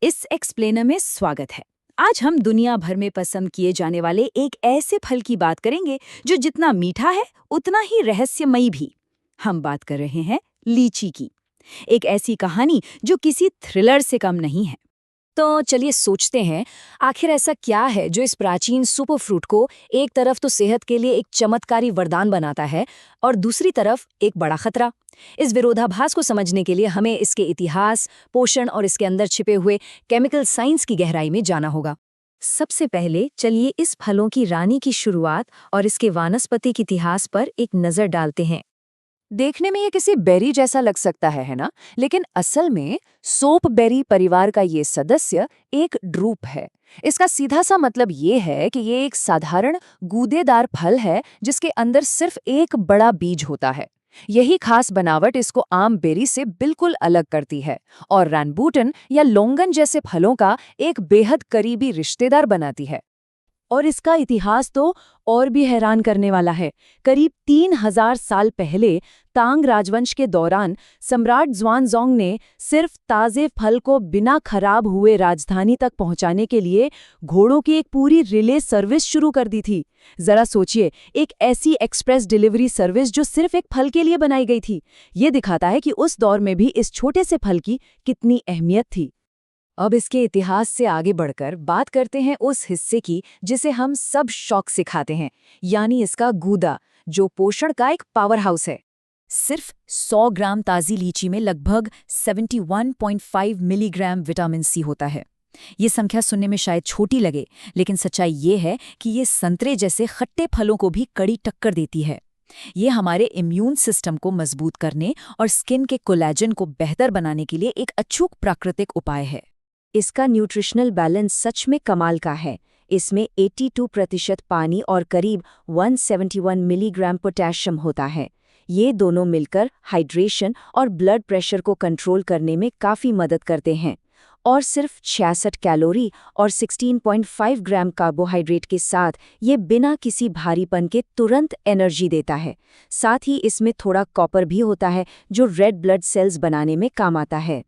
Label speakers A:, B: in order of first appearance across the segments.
A: इस एक्सप्लेनर में स्वागत है। आज हम दुनिया भर में पसंद किए जाने वाले एक ऐसे फल की बात करेंगे जो जितना मीठा है उतना ही रहस्यमयी भी। हम बात कर रहे हैं लीची की। एक ऐसी कहानी जो किसी थ्रिलर से कम नहीं है। तो चलिए सोचते हैं, आखिर ऐसा क्या है जो इस प्राचीन सुपर फ्रूट को एक तरफ तो सेहत के लिए एक चमत्कारी वरदान बनाता है और दूसरी तरफ एक बड़ा खतरा। इस विरोधाभास को समझने के लिए हमें इसके इतिहास, पोषण और इसके अंदर छिपे हुए केमिकल साइंस की गहराई में जाना होगा। सबसे पहले चलिए इस फलों की रानी की शुरुआत और इसके वानस्पतिक इतिहास पर एक नजर डालते हैं। देखने में ये किसी बेरी जैसा लग सकता है ना? लेकिन असल में सोप बेरी परिवार का ये सदस्य एक ड्रूप है। इसका सीधा सा मतलब ये है कि ये एक साधारण गूदेदार फल है जिसके अंदर सिर्फ एक बड़ा बीज होता है। यही खास बनावट इसको आम बेरी से बिल्कुल अलग करती है और रैम्बूटन या लोंगन जैसे फलों का एक बेहद करीबी रिश्तेदार बनाती है। और इसका इतिहास तो और भी हैरान करने वाला है। करीब 3000 साल पहले तांग राजवंश के दौरान सम्राट ज़्वानज़ोंग ने सिर्फ ताज़े फल को बिना खराब हुए राजधानी तक पहुंचाने के लिए घोड़ों की एक पूरी रिले सर्विस शुरू कर दी थी। जरा सोचिए, एक ऐसी एक्सप्रेस डिलीवरी सर्विस जो सिर्फ एक फल के लिए बनाई गई थी। ये दिखाता है कि उस दौर में भी इस छोटे से फल की कितनी अहमियत थी। अब इसके इतिहास से आगे बढ़कर बात करते हैं उस हिस्से की जिसे हम सब शौक से खाते हैं, यानी इसका गूदा, जो पोषण का एक पावर हाउस है। सिर्फ 100 ग्राम ताज़ी लीची में लगभग 71.5 मिलीग्राम विटामिन सी होता है। ये संख्या सुनने में शायद छोटी लगे, लेकिन सच्चाई ये है कि ये संतरे जैसे खट्टे फलों को भी कड़ी टक्कर देती है। ये हमारे इम्यून सिस्टम को मजबूत करने और स्किन के कोलेजन को बेहतर बनाने के लिए एक अचूक प्राकृतिक उपाय है। इसका न्यूट्रिशनल बैलेंस सच में कमाल का है। इसमें 82% पानी और करीब 171 मिलीग्राम पोटेशियम होता है। ये दोनों मिलकर हाइड्रेशन और ब्लड प्रेशर को कंट्रोल करने में काफ़ी मदद करते हैं। और सिर्फ 66 कैलोरी और 16.5 ग्राम कार्बोहाइड्रेट के साथ ये बिना किसी भारीपन के तुरंत एनर्जी देता है। साथ ही इसमें थोड़ा कॉपर भी होता है जो रेड ब्लड सेल्स बनाने में काम आता है।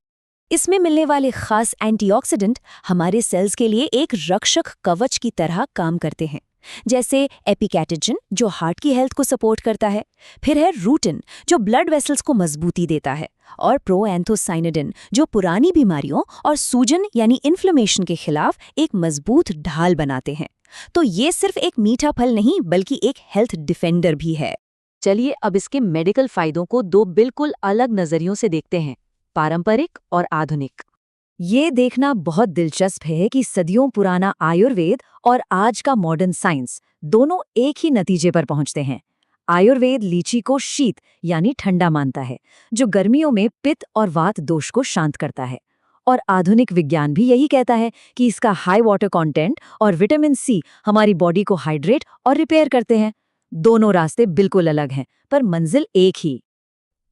A: इसमें मिलने वाले खास एंटीऑक्सीडेंट हमारे सेल्स के लिए एक रक्षक कवच की तरह काम करते हैं, जैसे एपिकैटेजिन जो हार्ट की हेल्थ को सपोर्ट करता है, फिर है रूटिन जो ब्लड वेसल्स को मजबूती देता है, और प्रोएंथोसाइनिडिन जो पुरानी बीमारियों और सूजन यानी इन्फ्लेमेशन के खिलाफ एक मजबूत ढाल बनाते हैं। तो ये सिर्फ एक मीठा फल नहीं बल्कि एक हेल्थ डिफेंडर भी है। चलिए अब इसके मेडिकल फायदों को दो बिल्कुल अलग नजरियों से देखते हैं, पारंपरिक और आधुनिक। ये देखना बहुत दिलचस्प है कि सदियों पुराना आयुर्वेद और आज का मॉडर्न साइंस दोनों एक ही नतीजे पर पहुंचते हैं। आयुर्वेद लीची को शीत यानी ठंडा मानता है, जो गर्मियों में पित्त और वात दोष को शांत करता है। और आधुनिक विज्ञान भी यही कहता है कि इसका हाई वाटर कंटेंट और विटामिन सी हमारी बॉडी को हाइड्रेट और रिपेयर करते हैं। दोनों रास्ते बिल्कुल अलग हैं, पर मंजिल एक ही।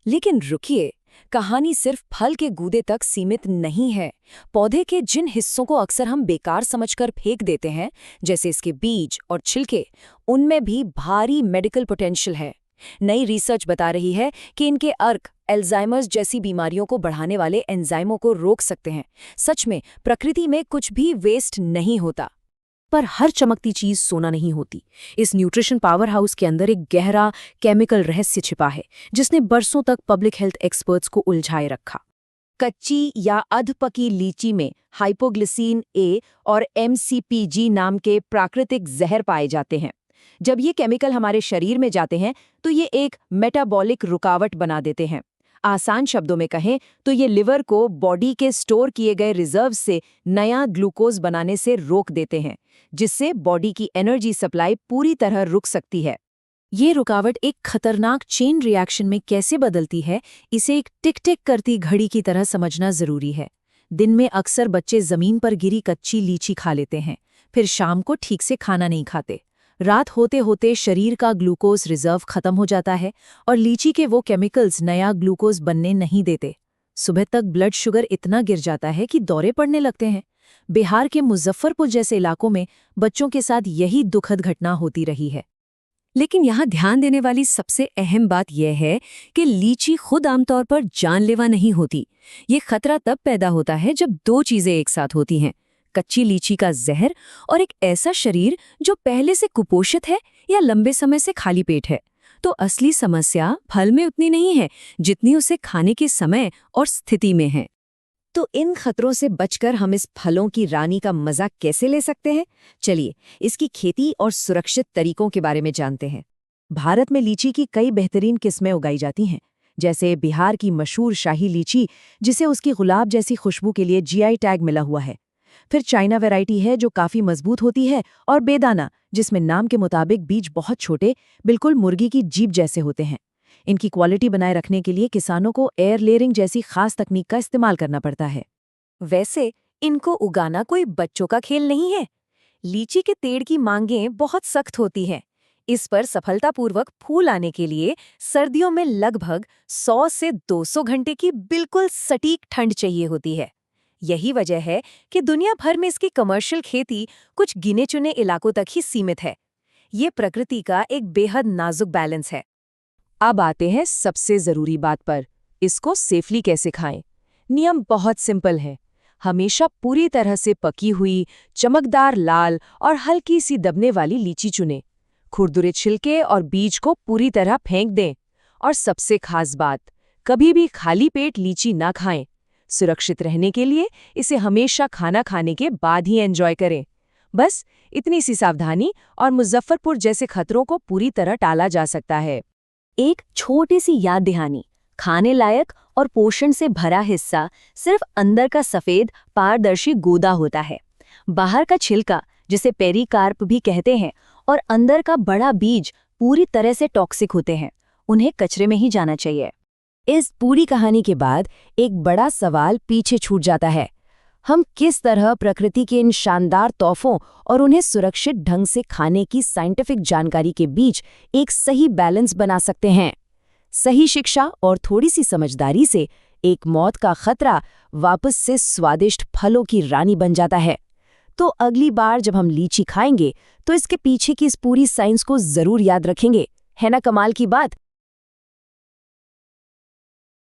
A: लेकिन रुकिए, कहानी सिर्फ फल के गूदे तक सीमित नहीं है। पौधे के जिन हिस्सों को अक्सर हम बेकार समझकर फेंक देते हैं, जैसे इसके बीज और छिलके, उनमें भी भारी मेडिकल पोटेंशियल है। नई रिसर्च बता रही है कि इनके अर्क एल्जाइमर्स जैसी बीमारियों को बढ़ाने वाले एंजाइमों को रोक सकते हैं। सच में प्रकृति में कुछ भी वेस्ट नहीं होता। पर हर चमकती चीज सोना नहीं होती। इस न्यूट्रिशन पावर हाउस के अंदर एक गहरा केमिकल रहस्य छिपा है जिसने बरसों तक पब्लिक हेल्थ एक्सपर्ट्स को उलझाए रखा। कच्ची या अधपकी लीची में हाइपोग्लिसिन ए और MCPG नाम के प्राकृतिक जहर पाए जाते हैं। जब ये केमिकल हमारे शरीर में जाते हैं तो ये एक मेटाबॉलिक रुकावट बना देते हैं। आसान शब्दों में कहें तो ये लिवर को बॉडी के स्टोर किए गए रिजर्व से नया ग्लूकोज बनाने से रोक देते हैं, जिससे बॉडी की एनर्जी सप्लाई पूरी तरह रुक सकती है। ये रुकावट एक खतरनाक चेन रिएक्शन में कैसे बदलती है, इसे एक टिक टिक करती घड़ी की तरह समझना जरूरी है। दिन में अक्सर बच्चे जमीन पर गिरी कच्ची लीची खा लेते हैं, फिर शाम को ठीक से खाना नहीं खाते। रात होते होते शरीर का ग्लूकोज रिजर्व खत्म हो जाता है और लीची के वो केमिकल्स नया ग्लूकोज बनने नहीं देते। सुबह तक ब्लड शुगर इतना गिर जाता है कि दौरे पड़ने लगते हैं। बिहार के मुजफ्फरपुर जैसे इलाकों में बच्चों के साथ यही दुखद घटना होती रही है।
B: लेकिन यहाँ ध्यान देने वाली सबसे अहम बात यह है कि लीची खुद आमतौर पर जानलेवा नहीं होती। ये खतरा तब पैदा होता है जब दो चीजें एक साथ होती हैं, कच्ची लीची का जहर और एक ऐसा शरीर जो पहले से कुपोषित है या लंबे समय से खाली पेट है। तो असली समस्या फल में उतनी नहीं है जितनी उसे खाने के समय और स्थिति में है।
A: तो इन खतरों से बचकर हम इस फलों की रानी का मजा कैसे ले सकते हैं? चलिए, इसकी खेती और सुरक्षित तरीकों के बारे में जानते हैं। भारत में लीची की कई बेहतरीन किस्में उगाई जाती हैं, जैसे बिहार की मशहूर शाही लीची, जिसे उसकी गुलाब जैसी खुशबू के लिए जीआई टैग मिला हुआ है। फिर चाइना वैरायटी है जो काफी मजबूत होती है, और बेदाना, जिसमें नाम के मुताबिक बीज बहुत छोटे, बिल्कुल मुर्गी की जीभ जैसे होते हैं। इनकी क्वालिटी बनाए रखने के लिए किसानों को एयर लेयरिंग जैसी खास तकनीक का इस्तेमाल करना पड़ता है। वैसे इनको उगाना कोई बच्चों का खेल नहीं है। लीची के पेड़ की मांगें बहुत सख्त होती हैं। इस पर सफलतापूर्वक फूल आने के लिए सर्दियों में लगभग 100 से 200 घंटे की बिल्कुल सटीक ठंड चाहिए होती है। यही वजह है कि दुनिया भर में इसकी कमर्शियल खेती कुछ गिने चुने इलाकों तक ही सीमित है। ये प्रकृति का एक बेहद नाजुक बैलेंस है।
B: अब आते हैं सबसे जरूरी बात पर, इसको सेफली कैसे खाएं। नियम बहुत सिंपल है। हमेशा पूरी तरह से पकी हुई, चमकदार लाल और हल्की सी दबने वाली लीची चुनें। खुरदुरे छिलके और बीज को पूरी तरह फेंक दें। और सबसे खास बात, कभी भी खाली पेट लीची ना खाएं। सुरक्षित रहने के लिए इसे हमेशा खाना खाने के बाद ही एंजॉय करें। बस इतनी सी सावधानी और मुजफ्फरपुर जैसे खतरों को पूरी तरह टाला जा सकता है।
C: एक छोटी सी याद दहानी, खाने लायक और पोषण से भरा हिस्सा सिर्फ अंदर का सफेद पारदर्शी गूदा होता है। बाहर का छिलका, जिसे पेरिकार्प भी कहते हैं, और अंदर का बड़ा बीज पूरी तरह से टॉक्सिक होते हैं। उन्हें कचरे में ही जाना चाहिए।
A: इस पूरी कहानी के बाद एक बड़ा सवाल पीछे छूट जाता है। हम किस तरह प्रकृति के इन शानदार तोहफों और उन्हें सुरक्षित ढंग से खाने की साइंटिफिक जानकारी के बीच एक सही बैलेंस बना सकते हैं? सही शिक्षा और थोड़ी सी समझदारी से एक मौत का खतरा वापस से स्वादिष्ट फलों की रानी बन जाता है। तो अगली बार जब हम लीची खाएंगे तो इसके पीछे की इस पूरी साइंस को जरूर याद रखेंगे। है ना कमाल की बात?